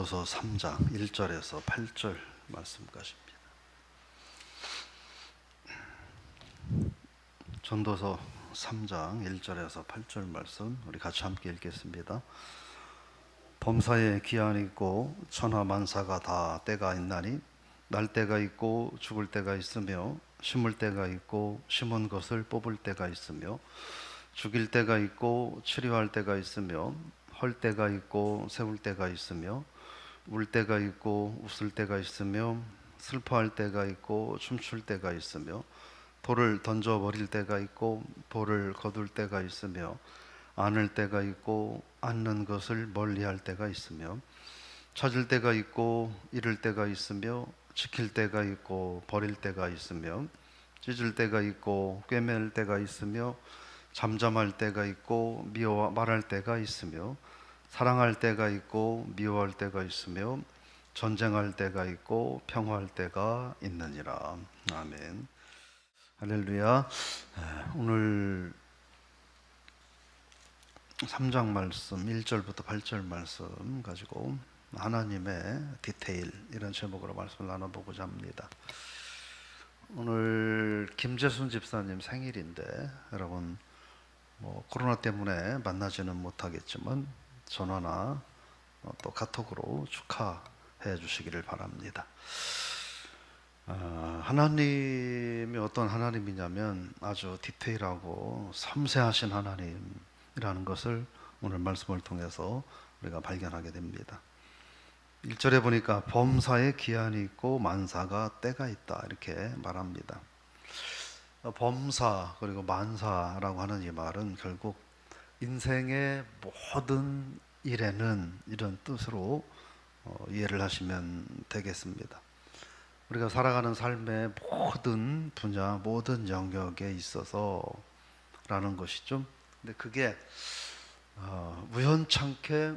전도서 3장 1절에서 8절 말씀까지입니다. 전도서 3장 1절에서 8절 말씀 우리 같이 함께 읽겠습니다. 범사에 기한이 있고 천하만사가 다 때가 있나니 날 때가 있고 죽을 때가 있으며 심을 때가 있고 심은 것을 뽑을 때가 있으며 죽일 때가 있고 치료할 때가 있으며 헐 때가 있고 세울 때가 있으며 울 때가 있고 웃을 때가 있으며 슬퍼할 때가 있고 춤출 때가 있으며 돌을 던져버릴 때가 있고 돌을 거둘 때가 있으며 안을 때가 있고 앉는 것을 멀리할 때가 있으며 찾을 때가 있고 잃을 때가 있으며 지킬 때가 있고 버릴 때가 있으며 찢을 때가 있고 꿰맬 때가 있으며 잠잠할 때가 있고 미워 말할 때가 있으며 사랑할 때가 있고 미워할 때가 있으며 전쟁할 때가 있고 평화할 때가 있느니라. 아멘. 할렐루야. 오늘 3장 말씀 1절부터 8절 말씀 가지고 하나님의 디테일 이런 제목으로 말씀을 나눠보고자 합니다. 오늘 김재순 집사님 생일인데 여러분 코로나 때문에 만나지는 못하겠지만 전화나 또 카톡으로 축하해 주시기를 바랍니다. 하나님이 어떤 하나님이냐면 아주 디테일하고 섬세하신 하나님이라는 것을 오늘 말씀을 통해서 우리가 발견하게 됩니다. 1절에 보니까 범사에 기한이 있고 만사가 때가 있다 이렇게 말합니다. 범사 그리고 만사라고 하는 이 말은 결국 인생의 모든 일에는 이런 뜻으로 이해를 하시면 되겠습니다. 우리가 살아가는 삶의 모든 분야, 모든 영역에 있어서 라는 것이죠. 근데 그게 우연찮게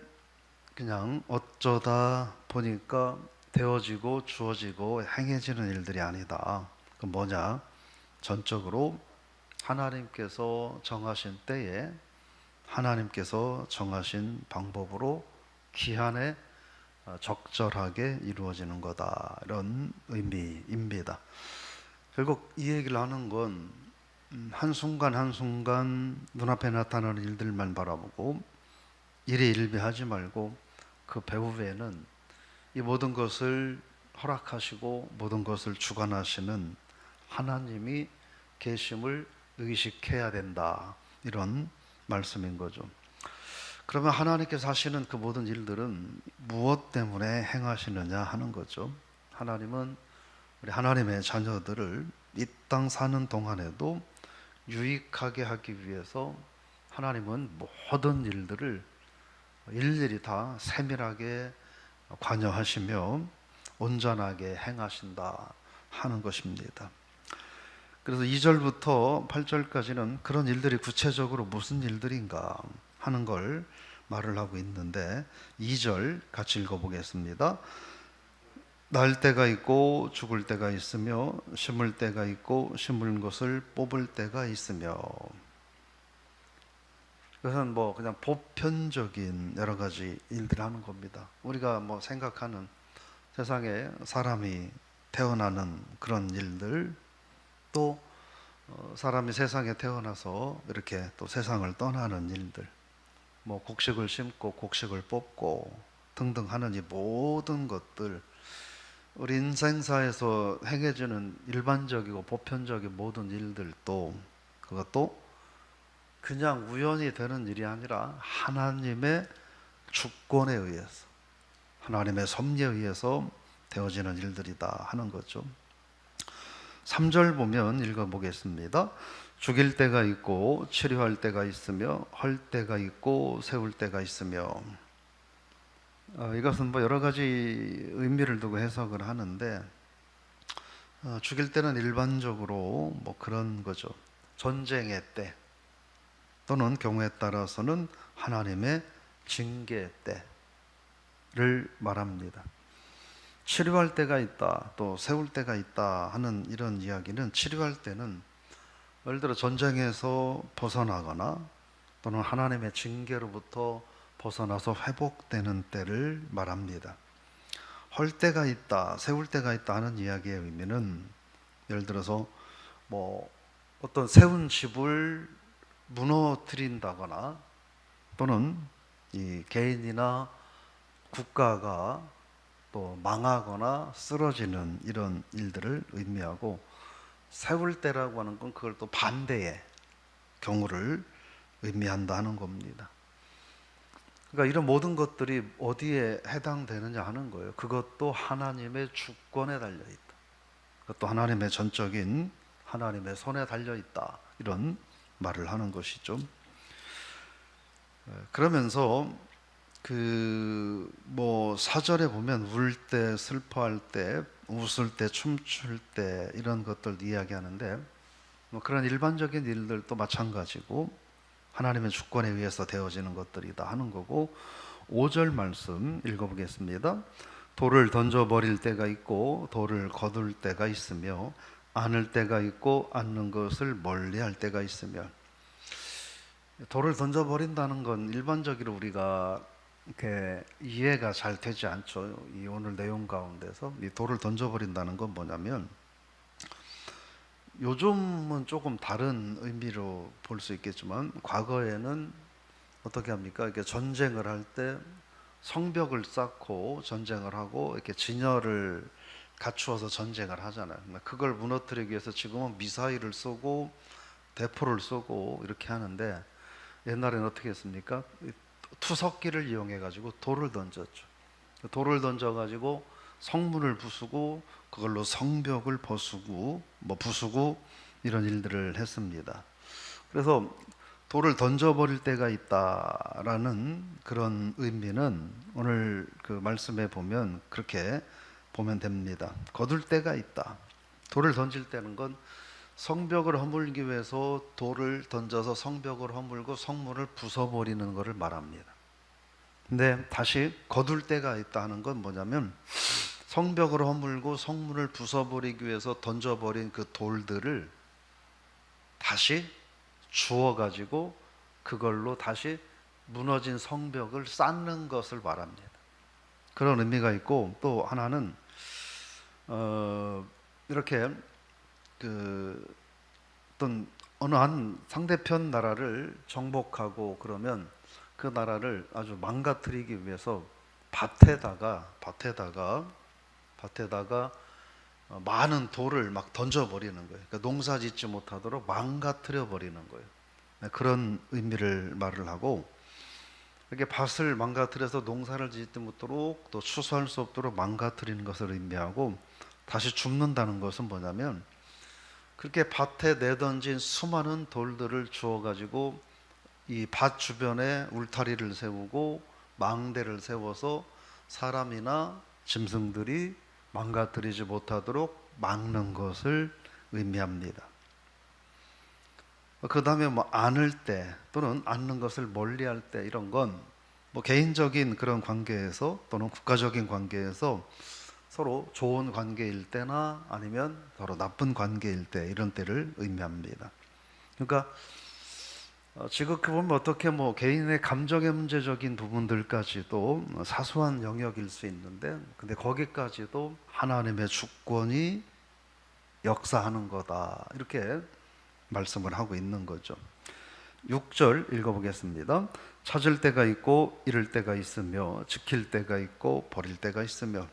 그냥 어쩌다 보니까 되어지고 주어지고 행해지는 일들이 아니다. 그건 뭐냐? 전적으로 하나님께서 정하신 때에 하나님께서 정하신 방법으로 기한에 적절하게 이루어지는 거다 이런 의미입니다. 결국 이 얘기를 하는 건 한순간 한순간 눈앞에 나타나는 일들만 바라보고 일희일비하지 말고 그 배후에는 이 모든 것을 허락하시고 모든 것을 주관하시는 하나님이 계심을 의식해야 된다 이런 말씀인 거죠. 그러면 하나님께서 하시는 그 모든 일들은 무엇 때문에 행하시느냐 하는 거죠. 하나님은 우리 하나님의 자녀들을 이 땅 사는 동안에도 유익하게 하기 위해서 하나님은 모든 일들을 일일이 다 세밀하게 관여하시며 온전하게 행하신다 하는 것입니다. 그래서 2절부터 8절까지는 그런 일들이 구체적으로 무슨 일들인가 하는 걸 말을 하고 있는데 2절 같이 읽어보겠습니다. 날 때가 있고 죽을 때가 있으며 심을 때가 있고 심은 것을 뽑을 때가 있으며 그것은 그냥 보편적인 여러 가지 일들을 하는 겁니다. 우리가 생각하는 세상에 사람이 태어나는 그런 일들 또 사람이 세상에 태어나서 이렇게 또 세상을 떠나는 일들 곡식을 심고 곡식을 뽑고 등등 하는 이 모든 것들 우리 인생사에서 행해지는 일반적이고 보편적인 모든 일들도 그것도 그냥 우연히 되는 일이 아니라 하나님의 주권에 의해서 하나님의 섭리에 의해서 되어지는 일들이다 하는 거죠. 3절 보면 읽어보겠습니다. 죽일 때가 있고 치료할 때가 있으며 헐 때가 있고 세울 때가 있으며 이것은 여러 가지 의미를 두고 해석을 하는데 죽일 때는 일반적으로 그런 거죠. 전쟁의 때 또는 경우에 따라서는 하나님의 징계의 때를 말합니다. 치료할 때가 있다, 또 세울 때가 있다 하는 이런 이야기는 치료할 때는 예를 들어 전쟁에서 벗어나거나 또는 하나님의 징계로부터 벗어나서 회복되는 때를 말합니다. 헐 때가 있다, 세울 때가 있다 하는 이야기의 의미는, 예를 들어서 뭐 어떤 세운 집을 무너뜨린다거나, 또는 이 개인이나 국가가 또 망하거나 쓰러지는 이런 일들을 의미하고, 세울 때라고 하는 건 그걸 또 반대의 경우를 의미한다 하는 겁니다. 그러니까 이런 모든 것들이 어디에 해당되느냐 하는 거예요. 그것도 하나님의 주권에 달려 있다. 그것도 하나님의 전적인 하나님의 손에 달려 있다. 이런 말을 하는 것이죠. 그러면서 사절에 보면 울 때, 슬퍼할 때, 웃을 때, 춤출 때 이런 것들 이야기하는데, 그런 일반적인 일들도 마찬가지고 하나님의 주권에 의해서 되어지는 것들이다 하는 거고, 5절 말씀 읽어보겠습니다. 돌을 던져버릴 때가 있고 돌을 거둘 때가 있으며 안을 때가 있고 안는 것을 멀리할 때가 있으며. 돌을 던져버린다는 건 일반적으로 우리가 이렇게 이해가 잘 되지 않죠. 이 오늘 내용 가운데서 이 돌을 던져버린다는 건 뭐냐면, 요즘은 조금 다른 의미로 볼 수 있겠지만 과거에는 어떻게 합니까? 이렇게 전쟁을 할 때 성벽을 쌓고 전쟁을 하고 이렇게 진열을 갖추어서 전쟁을 하잖아요. 그걸 무너뜨리기 위해서 지금은 미사일을 쏘고 대포를 쏘고 이렇게 하는데, 옛날에는 어떻게 했습니까? 투석기를 이용해 가지고 돌을 던졌죠. 돌을 던져 가지고 성문을 부수고 그걸로 성벽을 부수고 이런 일들을 했습니다. 그래서 돌을 던져버릴 때가 있다라는 그런 의미는 오늘 그 말씀에 보면 그렇게 보면 됩니다. 거둘 때가 있다. 돌을 던질 때는 건 성벽을 허물기 위해서 돌을 던져서 성벽을 허물고 성문을 부숴버리는 것을 말합니다. 근데 다시 거둘 때가 있다 하는 건 뭐냐면, 성벽을 허물고 성문을 부숴버리기 위해서 던져버린 그 돌들을 다시 주워가지고 그걸로 다시 무너진 성벽을 쌓는 것을 말합니다. 그런 의미가 있고, 또 하나는 이렇게 어떤 어느 한 상대편 나라를 정복하고 그러면 그 나라를 아주 망가뜨리기 위해서 밭에다가 많은 돌을 막 던져버리는 거예요. 그러니까 농사 짓지 못하도록 망가뜨려 버리는 거예요. 그런 의미를 말을 하고, 이렇게 밭을 망가뜨려서 농사를 짓지 못하도록 또 추수할 수 없도록 망가뜨리는 것을 의미하고, 다시 줍는다는 것은 뭐냐면, 그렇게 밭에 내던진 수많은 돌들을 주워가지고 이 밭 주변에 울타리를 세우고 망대를 세워서 사람이나 짐승들이 망가뜨리지 못하도록 막는 것을 의미합니다. 그 다음에 안을 때 또는 안는 것을 멀리할 때, 이런 건 개인적인 그런 관계에서 또는 국가적인 관계에서 서로 좋은 관계일 때나 아니면 서로 나쁜 관계일 때, 이런 때를 의미합니다. 그러니까 지극히 보면 어떻게 개인의 감정의 문제적인 부분들까지도 사소한 영역일 수 있는데, 근데 거기까지도 하나님의 주권이 역사하는 거다, 이렇게 말씀을 하고 있는 거죠. 6절 읽어보겠습니다. 찾을 때가 있고 잃을 때가 있으며 지킬 때가 있고 버릴 때가 있으며.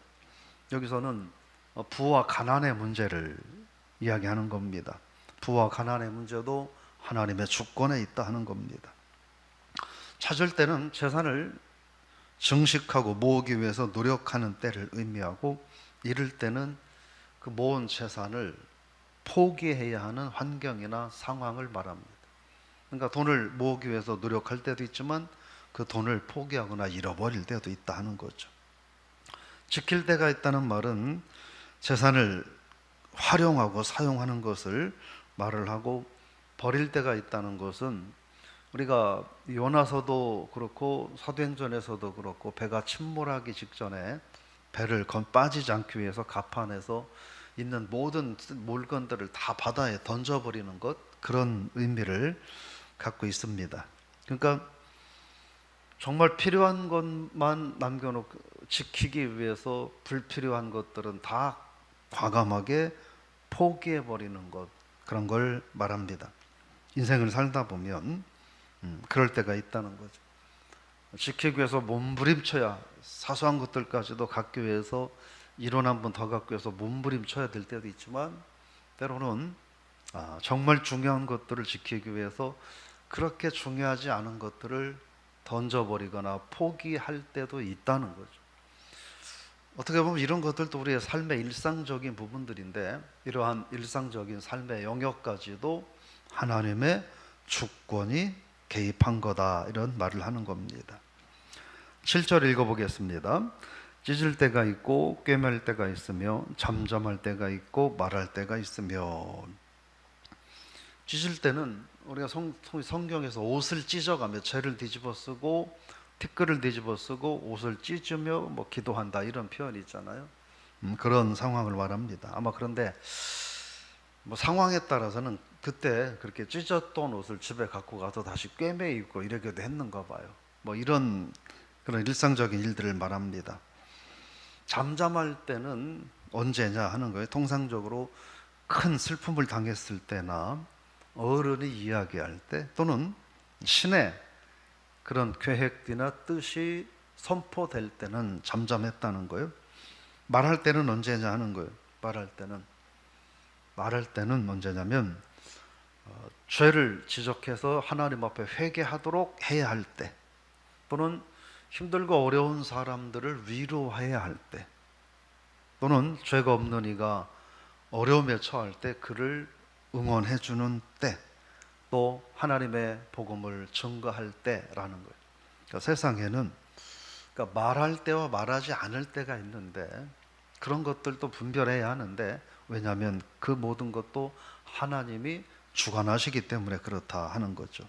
여기서는 부와 가난의 문제를 이야기하는 겁니다. 부와 가난의 문제도 하나님의 주권에 있다 하는 겁니다. 찾을 때는 재산을 증식하고 모으기 위해서 노력하는 때를 의미하고, 잃을 때는 그 모은 재산을 포기해야 하는 환경이나 상황을 말합니다. 그러니까 돈을 모으기 위해서 노력할 때도 있지만 그 돈을 포기하거나 잃어버릴 때도 있다 하는 거죠. 지킬 때가 있다는 말은 재산을 활용하고 사용하는 것을 말을 하고, 버릴 때가 있다는 것은 우리가 요나서도 그렇고 사도행전에서도 그렇고 배가 침몰하기 직전에 배를 빠지지 않기 위해서 갑판에서 있는 모든 물건들을 다 바다에 던져버리는 것, 그런 의미를 갖고 있습니다. 그러니까 정말 필요한 것만 남겨놓고 지키기 위해서 불필요한 것들은 다 과감하게 포기해 버리는 것, 그런 걸 말합니다. 인생을 살다 보면 그럴 때가 있다는 거죠. 지키기 위해서 몸부림쳐야, 사소한 것들까지도 갖기 위해서 이론 한 번 더 갖기 위해서 몸부림쳐야 될 때도 있지만, 때로는 정말 중요한 것들을 지키기 위해서 그렇게 중요하지 않은 것들을 던져버리거나 포기할 때도 있다는 거죠. 어떻게 보면 이런 것들도 우리의 삶의 일상적인 부분들인데, 이러한 일상적인 삶의 영역까지도 하나님의 주권이 개입한 거다, 이런 말을 하는 겁니다. 7절 읽어보겠습니다. 찢을 때가 있고 꿰맬 때가 있으며 잠잠할 때가 있고 말할 때가 있으며. 찢을 때는 우리가 성경에서 옷을 찢어가며 죄를 뒤집어 쓰고 티끌을 뒤집어 쓰고 옷을 찢으며 뭐 기도한다, 이런 표현이 있잖아요. 그런 상황을 말합니다. 아마 그런데 뭐 상황에 따라서는 그때 그렇게 찢었던 옷을 집에 갖고 가서 다시 꿰매 입고 이러기도 했는가 봐요. 뭐 이런 그런 일상적인 일들을 말합니다. 잠잠할 때는 언제냐 하는 거예요. 통상적으로 큰 슬픔을 당했을 때나 어른이 이야기할 때, 또는 신의 그런 계획이나 뜻이 선포될 때는 잠잠했다는 거예요. 말할 때는 언제냐 하는 거예요. 말할 때는 언제냐면 죄를 지적해서 하나님 앞에 회개하도록 해야 할 때, 또는 힘들고 어려운 사람들을 위로해야 할 때, 또는 죄가 없는 이가 어려움에 처할 때 그를 응원해 주는 때, 또 하나님의 복음을 증거할 때라는 거예요. 그러니까 세상에는 말할 때와 말하지 않을 때가 있는데, 그런 것들도 분별해야 하는데, 왜냐하면 그 모든 것도 하나님이 주관하시기 때문에 그렇다 하는 거죠.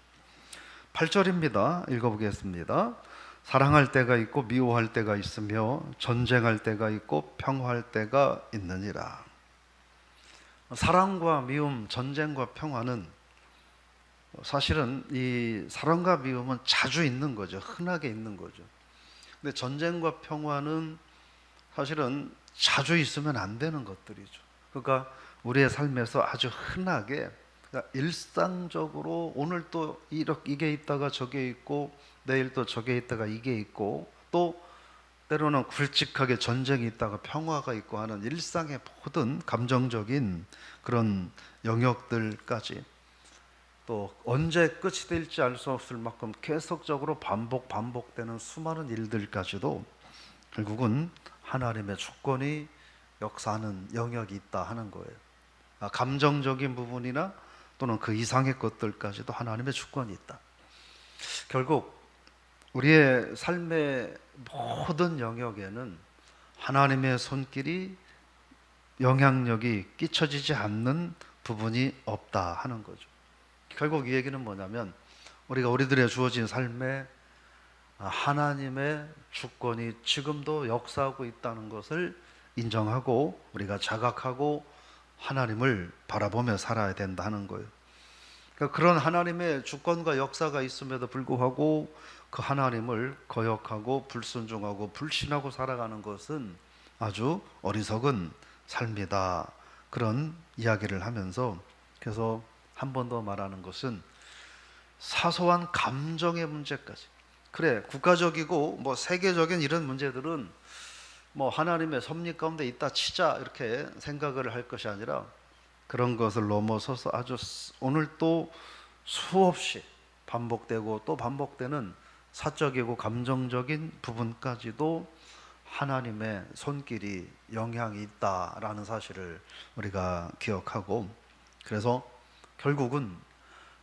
8절입니다. 읽어보겠습니다. 사랑할 때가 있고 미워할 때가 있으며 전쟁할 때가 있고 평화할 때가 있느니라. 사랑과 미움, 전쟁과 평화는 사실은 이 사랑과 미움은 자주 있는 거죠. 흔하게 있는 거죠. 근데 전쟁과 평화는 사실은 자주 있으면 안 되는 것들이죠. 그러니까 우리의 삶에서 아주 흔하게, 그러니까 일상적으로 오늘 또 이게 있다가 저게 있고, 내일 또 저게 있다가 이게 있고, 또 때로는 굵직하게 전쟁이 있다가 평화가 있고 하는 일상의 모든 감정적인 그런 영역들까지, 또 언제 끝이 될지 알 수 없을 만큼 계속적으로 반복되는 수많은 일들까지도 결국은 하나님의 주권이 역사하는 영역이 있다 하는 거예요. 감정적인 부분이나 또는 그 이상의 것들까지도 하나님의 주권이 있다. 결국 우리의 삶의 모든 영역에는 하나님의 손길이, 영향력이 끼쳐지지 않는 부분이 없다 하는 거죠. 결국 이 얘기는 뭐냐면, 우리들의 주어진 삶에 하나님의 주권이 지금도 역사하고 있다는 것을 인정하고 우리가 자각하고 하나님을 바라보며 살아야 된다는 거예요. 그러니까 그런 하나님의 주권과 역사가 있음에도 불구하고 그 하나님을 거역하고 불순종하고 불신하고 살아가는 것은 아주 어리석은 삶이다, 그런 이야기를 하면서, 그래서 한 번 더 말하는 것은 사소한 감정의 문제까지, 그래 국가적이고 뭐 세계적인 이런 문제들은 뭐 하나님의 섭리 가운데 있다 치자, 이렇게 생각을 할 것이 아니라, 그런 것을 넘어서서 아주 오늘 또 수없이 반복되고 또 반복되는 사적이고 감정적인 부분까지도 하나님의 손길이, 영향이 있다라는 사실을 우리가 기억하고, 그래서 결국은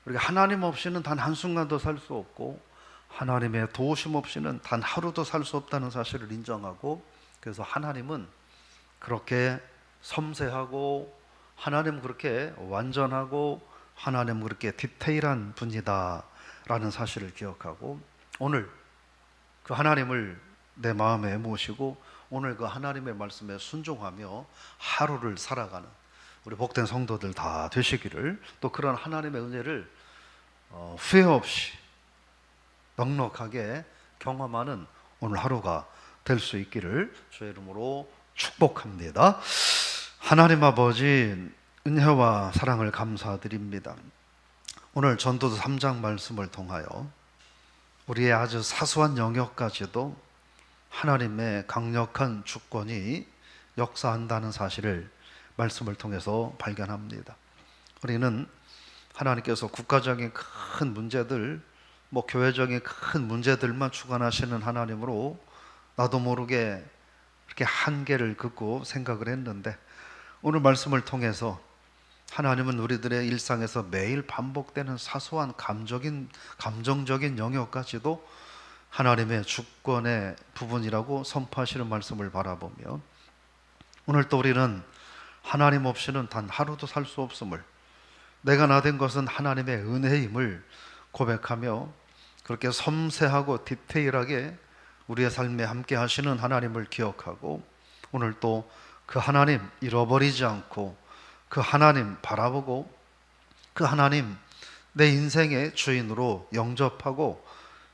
우리가 하나님 없이는 단 한순간도 살 수 없고, 하나님의 도우심 없이는 단 하루도 살 수 없다는 사실을 인정하고, 그래서 하나님은 그렇게 섬세하고, 하나님은 그렇게 완전하고, 하나님은 그렇게 디테일한 분이다 라는 사실을 기억하고, 오늘 그 하나님을 내 마음에 모시고 오늘 그 하나님의 말씀에 순종하며 하루를 살아가는 우리 복된 성도들 다 되시기를, 또 그런 하나님의 은혜를 후회 없이 넉넉하게 경험하는 오늘 하루가 될 수 있기를 주의 이름으로 축복합니다. 하나님 아버지, 은혜와 사랑을 감사드립니다. 오늘 전도서 3장 말씀을 통하여 우리의 아주 사소한 영역까지도 하나님의 강력한 주권이 역사한다는 사실을 말씀을 통해서 발견합니다. 우리는 하나님께서 국가적인 큰 문제들, 교회적인 큰 문제들만 주관하시는 하나님으로 나도 모르게 그렇게 한계를 긋고 생각을 했는데, 오늘 말씀을 통해서 하나님은 우리들의 일상에서 매일 반복되는 사소한 감정적인 영역까지도 하나님의 주권의 부분이라고 선포하시는 말씀을 바라보며, 오늘 또 우리는 하나님 없이는 단 하루도 살 수 없음을, 내가 나 된 것은 하나님의 은혜임을 고백하며 그렇게 섬세하고 디테일하게 우리의 삶에 함께 하시는 하나님을 기억하고, 오늘 또 그 하나님 잃어버리지 않고 그 하나님 바라보고 그 하나님 내 인생의 주인으로 영접하고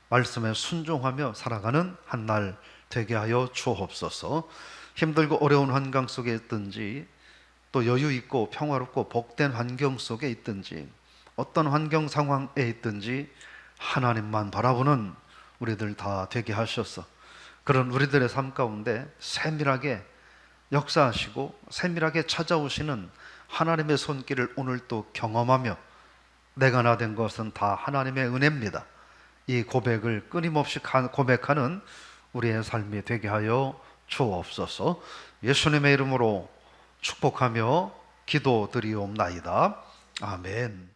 말씀에 순종하며 살아가는 한 날 되게 하여 주옵소서. 힘들고 어려운 환경 속에 있든지, 또 여유 있고 평화롭고 복된 환경 속에 있든지, 어떤 환경 상황에 있든지 하나님만 바라보는 우리들 다 되게 하셔서 그런 우리들의 삶 가운데 세밀하게 역사하시고 세밀하게 찾아오시는 하나님의 손길을 오늘 또 경험하며, 내가 나 된 것은 다 하나님의 은혜입니다, 이 고백을 끊임없이 고백하는 우리의 삶이 되게 하여 주옵소서. 예수님의 이름으로 축복하며 기도드리옵나이다. 아멘.